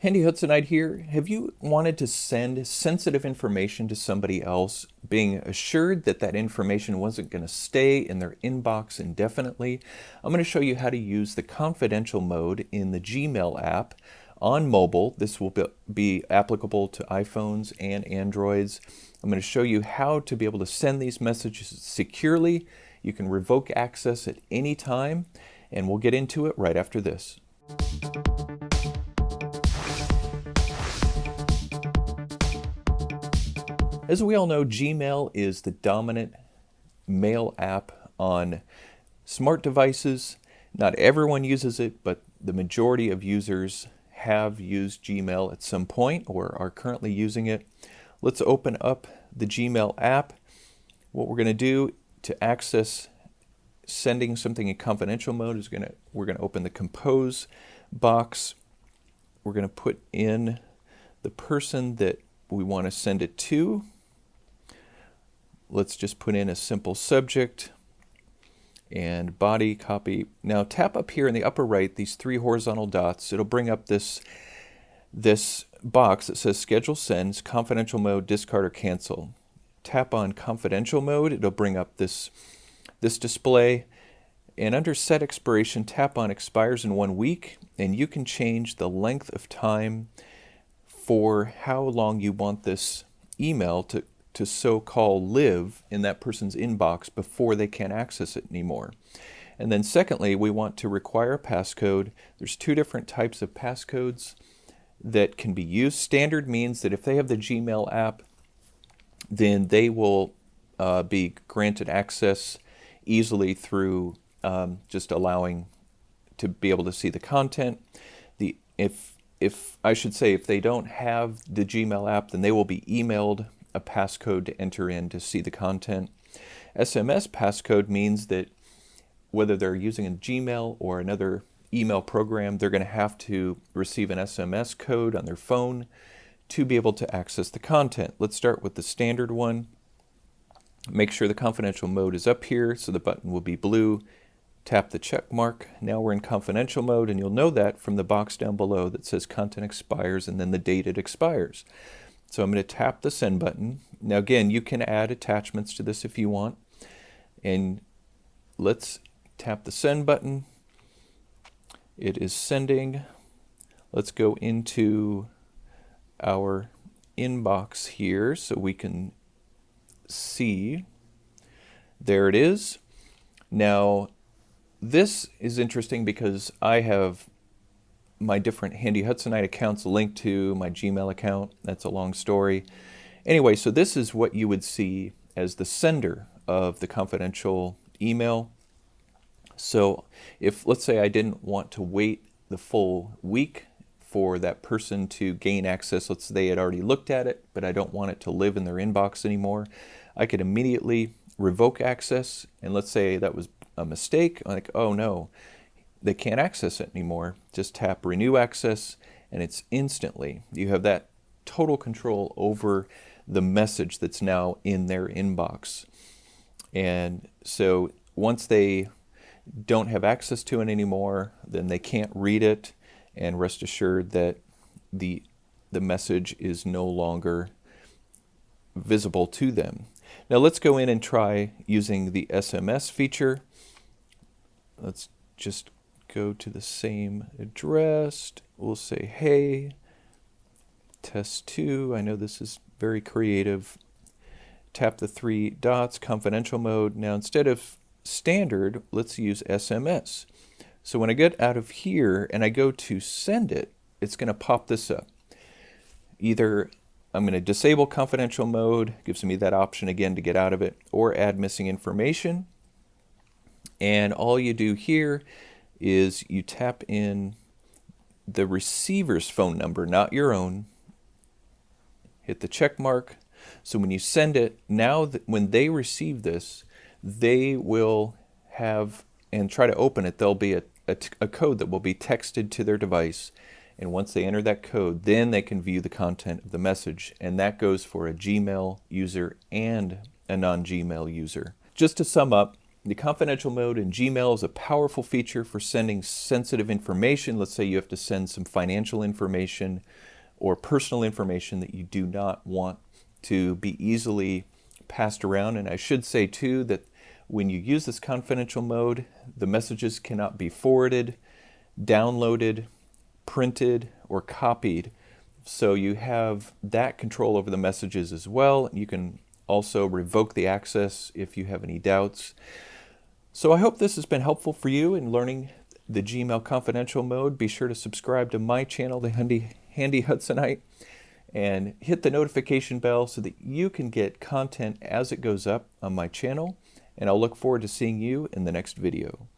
Handy Hudsonite here. Have you wanted to send sensitive information to somebody else, being assured that that information wasn't going to stay in their inbox indefinitely? I'm going to show you how to use the confidential mode in the Gmail app on mobile. This will be applicable to iPhones and Androids. I'm going to show you how to be able to send these messages securely. You can revoke access at any time, and we'll get into it right after this. As we all know, Gmail is the dominant mail app on smart devices. Not everyone uses it, but the majority of users have used Gmail at some point or are currently using it. Let's open up the Gmail app. What we're going to do to access sending something in confidential mode is we're going to open the compose box. We're going to put in the person that we want to send it to. Let's just put in a simple subject and body copy. Now tap up here in the upper right, these three horizontal dots. It'll bring up this box that says schedule sends, confidential mode, discard or cancel. Tap on confidential mode. It'll bring up this display. And under set expiration, tap on expires in 1 week, and you can change the length of time for how long you want this email to so-called live in that person's inbox before they can't access it anymore. And then secondly, we want to require a passcode. There's two different types of passcodes that can be used. Standard means that if they have the Gmail app, then they will be granted access easily through just allowing to be able to see the content. If they don't have the Gmail app, then they will be emailed a passcode to enter in to see the content. SMS passcode means that whether they're using a Gmail or another email program, they're going to have to receive an SMS code on their phone to be able to access the content. Let's start with the standard one. Make sure the confidential mode is up here, so the button will be blue. Tap the check mark. Now we're in confidential mode, and you'll know that from the box down below that says content expires and then the date it expires. So I'm going to tap the send button. Now again, you can add attachments to this if you want. And let's tap the send button. It is sending. Let's go into our inbox here so we can see. There it is. Now this is interesting because I have my different Handy Hudsonite accounts linked to my Gmail account. That's a long story. Anyway, so this is what you would see as the sender of the confidential email. So if, let's say, I didn't want to wait the full week for that person to gain access, let's say they had already looked at it, but I don't want it to live in their inbox anymore, I could immediately revoke access. And let's say that was a mistake, like, oh no, they can't access it anymore. Just tap renew access, and it's instantly. You have that total control over the message that's now in their inbox. And so once they don't have access to it anymore, then they can't read it, and rest assured that the message is no longer visible to them. Now let's go in and try using the SMS feature. Let's just go to the same address. We'll say, hey, test 2. I know this is very creative. Tap the three dots, confidential mode. Now instead of standard, let's use SMS. So when I get out of here and I go to send it, it's going to pop this up. Either I'm going to disable confidential mode, gives me that option again to get out of it, or add missing information. And all you do here is you tap in the receiver's phone number, not your own. Hit the check mark. So when you send it, now when they receive this, they will have, and try to open it, there'll be a code that will be texted to their device. And once they enter that code, then they can view the content of the message. And that goes for a Gmail user and a non-Gmail user. Just to sum up, The confidential mode in Gmail is a powerful feature for sending sensitive information. Let's say you have to send some financial information or personal information that you do not want to be easily passed around. And I should say too that when you use this confidential mode, the messages cannot be forwarded, downloaded, printed, or copied. So you have that control over the messages as well. You can also revoke the access if you have any doubts. So I hope this has been helpful for you in learning the Gmail confidential mode. Be sure to subscribe to my channel, the Handy Hudsonite, and hit the notification bell so that you can get content as it goes up on my channel. And I'll look forward to seeing you in the next video.